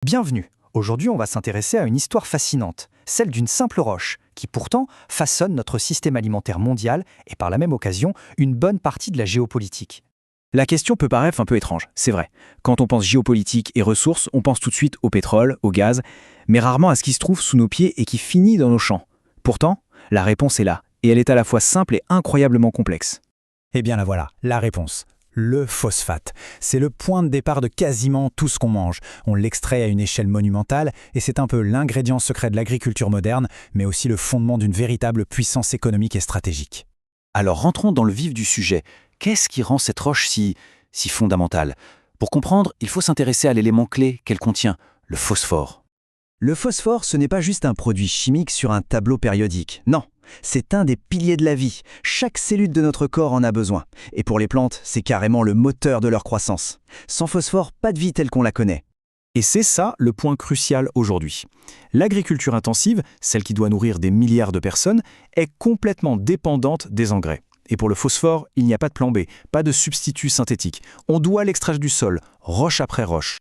Bienvenue. Aujourd'hui, on va s'intéresser à une histoire fascinante, celle d'une simple roche, qui pourtant façonne notre système alimentaire mondial et par la même occasion, une bonne partie de la géopolitique. La question peut paraître un peu étrange, c'est vrai. Quand on pense géopolitique et ressources, on pense tout de suite au pétrole, au gaz, mais rarement à ce qui se trouve sous nos pieds et qui finit dans nos champs. Pourtant, la réponse est là, et elle est à la fois simple et incroyablement complexe. Eh bien la voilà, la réponse. Le phosphate. C'est le point de départ de quasiment tout ce qu'on mange. On l'extrait à une échelle monumentale et c'est un peu l'ingrédient secret de l'agriculture moderne, mais aussi le fondement d'une véritable puissance économique et stratégique. Alors rentrons dans le vif du sujet. Qu'est-ce qui rend cette roche si fondamentale? Pour comprendre, il faut s'intéresser à l'élément clé qu'elle contient, le phosphore. Le phosphore, ce n'est pas juste un produit chimique sur un tableau périodique. Non, c'est un des piliers de la vie. Chaque cellule de notre corps en a besoin. Et pour les plantes, c'est carrément le moteur de leur croissance. Sans phosphore, pas de vie telle qu'on la connaît. Et c'est ça le point crucial aujourd'hui. L'agriculture intensive, celle qui doit nourrir des milliards de personnes, est complètement dépendante des engrais. Et pour le phosphore, il n'y a pas de plan B, pas de substitut synthétique. On doit l'extraire du sol, roche après roche.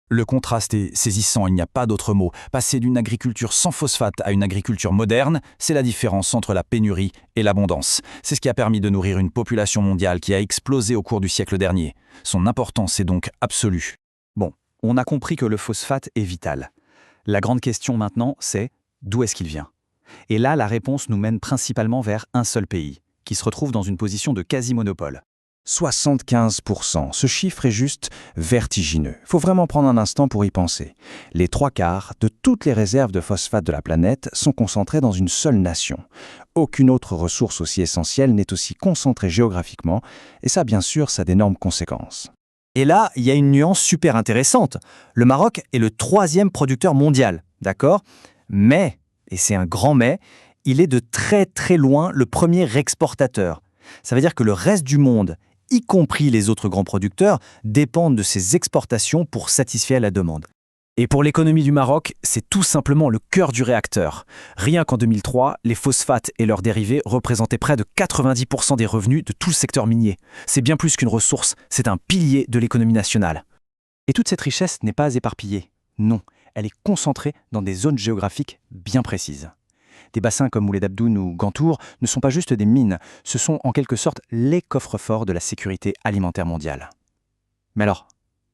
Le contraste est saisissant, il n'y a pas d'autre mot. Passer d'une agriculture sans phosphate à une agriculture moderne, c'est la différence entre la pénurie et l'abondance. C'est ce qui a permis de nourrir une population mondiale qui a explosé au cours du siècle dernier. Son importance est donc absolue. Bon, on a compris que le phosphate est vital. La grande question maintenant, c'est d'où est-ce qu'il vient? Et là, la réponse nous mène principalement vers un seul pays, qui se retrouve dans une position de quasi-monopole. 75%, ce chiffre est juste vertigineux. Il faut vraiment prendre un instant pour y penser. Les 3/4 de toutes les réserves de phosphate de la planète sont concentrées dans une seule nation. Aucune autre ressource aussi essentielle n'est aussi concentrée géographiquement, et ça, bien sûr, ça a d'énormes conséquences. Et là, il y a une nuance super intéressante. Le Maroc est le 3e producteur mondial, d'accord? Mais, et c'est un grand mais, il est de très très loin le premier exportateur. Ça veut dire que le reste du monde, y compris les autres grands producteurs, dépendent de ces exportations pour satisfaire la demande. Et pour l'économie du Maroc, c'est tout simplement le cœur du réacteur. Rien qu'en 2003, les phosphates et leurs dérivés représentaient près de 90% des revenus de tout le secteur minier. C'est bien plus qu'une ressource, c'est un pilier de l'économie nationale. Et toute cette richesse n'est pas éparpillée. Non, elle est concentrée dans des zones géographiques bien précises. Des bassins comme Mouled Abdoun ou Gantour ne sont pas juste des mines, ce sont en quelque sorte les coffres-forts de la sécurité alimentaire mondiale. Mais alors,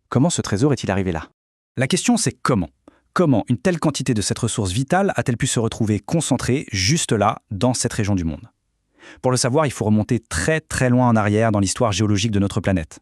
comment ce trésor est-il arrivé là? La question c'est comment? Comment une telle quantité de cette ressource vitale a-t-elle pu se retrouver concentrée juste là, dans cette région du monde? Pour le savoir, il faut remonter très très loin en arrière dans l'histoire géologique de notre planète.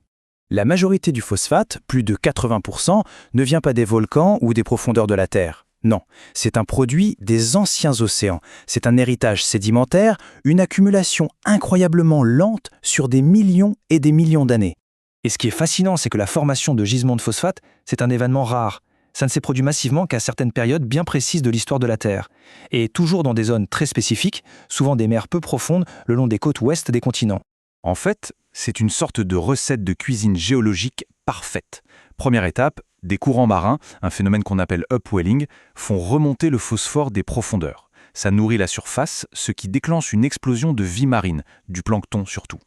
La majorité du phosphate, plus de 80%, ne vient pas des volcans ou des profondeurs de la Terre. Non, c'est un produit des anciens océans. C'est un héritage sédimentaire, une accumulation incroyablement lente sur des millions et des millions d'années. Et ce qui est fascinant, c'est que la formation de gisements de phosphate, c'est un événement rare. Ça ne s'est produit massivement qu'à certaines périodes bien précises de l'histoire de la Terre. Et toujours dans des zones très spécifiques, souvent des mers peu profondes, le long des côtes ouest des continents. En fait, c'est une sorte de recette de cuisine géologique parfaite. Première étape, des courants marins, un phénomène qu'on appelle upwelling, font remonter le phosphore des profondeurs. Ça nourrit la surface, ce qui déclenche une explosion de vie marine, du plancton surtout.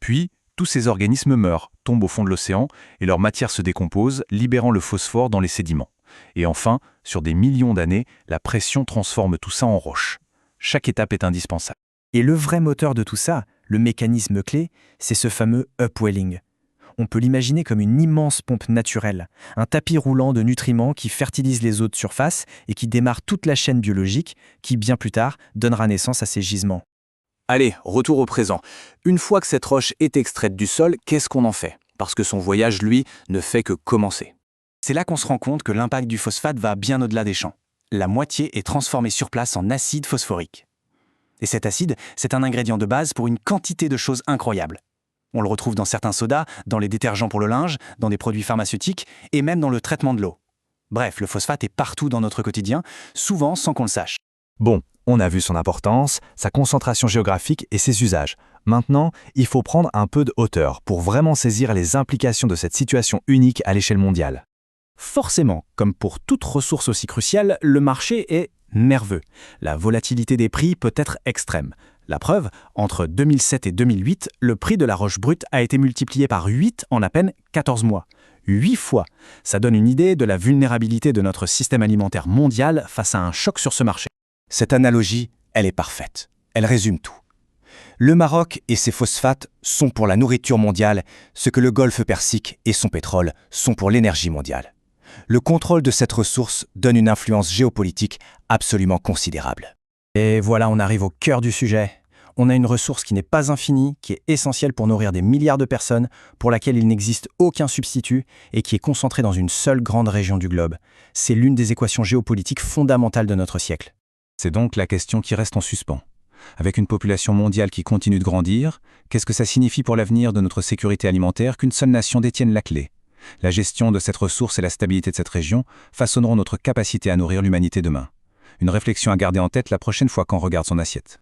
Puis, tous ces organismes meurent, tombent au fond de l'océan, et leur matière se décompose, libérant le phosphore dans les sédiments. Et enfin, sur des millions d'années, la pression transforme tout ça en roche. Chaque étape est indispensable. Et le vrai moteur de tout ça, le mécanisme clé, c'est ce fameux upwelling. On peut l'imaginer comme une immense pompe naturelle, un tapis roulant de nutriments qui fertilise les eaux de surface et qui démarre toute la chaîne biologique qui, bien plus tard, donnera naissance à ces gisements. Allez, retour au présent. Une fois que cette roche est extraite du sol, qu'est-ce qu'on en fait? Parce que son voyage, lui, ne fait que commencer. C'est là qu'on se rend compte que l'impact du phosphate va bien au-delà des champs. La moitié est transformée sur place en acide phosphorique. Et cet acide, c'est un ingrédient de base pour une quantité de choses incroyables. On le retrouve dans certains sodas, dans les détergents pour le linge, dans des produits pharmaceutiques et même dans le traitement de l'eau. Bref, le phosphate est partout dans notre quotidien, souvent sans qu'on le sache. Bon, on a vu son importance, sa concentration géographique et ses usages. Maintenant, il faut prendre un peu de hauteur pour vraiment saisir les implications de cette situation unique à l'échelle mondiale. Forcément, comme pour toute ressource aussi cruciale, le marché est nerveux. La volatilité des prix peut être extrême. La preuve, entre 2007 et 2008, le prix de la roche brute a été multiplié par 8 en à peine 14 mois. 8 fois. Ça donne une idée de la vulnérabilité de notre système alimentaire mondial face à un choc sur ce marché. Cette analogie, elle est parfaite. Elle résume tout. Le Maroc et ses phosphates sont pour la nourriture mondiale ce que le Golfe Persique et son pétrole sont pour l'énergie mondiale. Le contrôle de cette ressource donne une influence géopolitique absolument considérable. Et voilà, on arrive au cœur du sujet. On a une ressource qui n'est pas infinie, qui est essentielle pour nourrir des milliards de personnes, pour laquelle il n'existe aucun substitut et qui est concentrée dans une seule grande région du globe. C'est l'une des équations géopolitiques fondamentales de notre siècle. C'est donc la question qui reste en suspens. Avec une population mondiale qui continue de grandir, qu'est-ce que ça signifie pour l'avenir de notre sécurité alimentaire qu'une seule nation détienne la clé ? La gestion de cette ressource et la stabilité de cette région façonneront notre capacité à nourrir l'humanité demain. Une réflexion à garder en tête la prochaine fois qu'on regarde son assiette.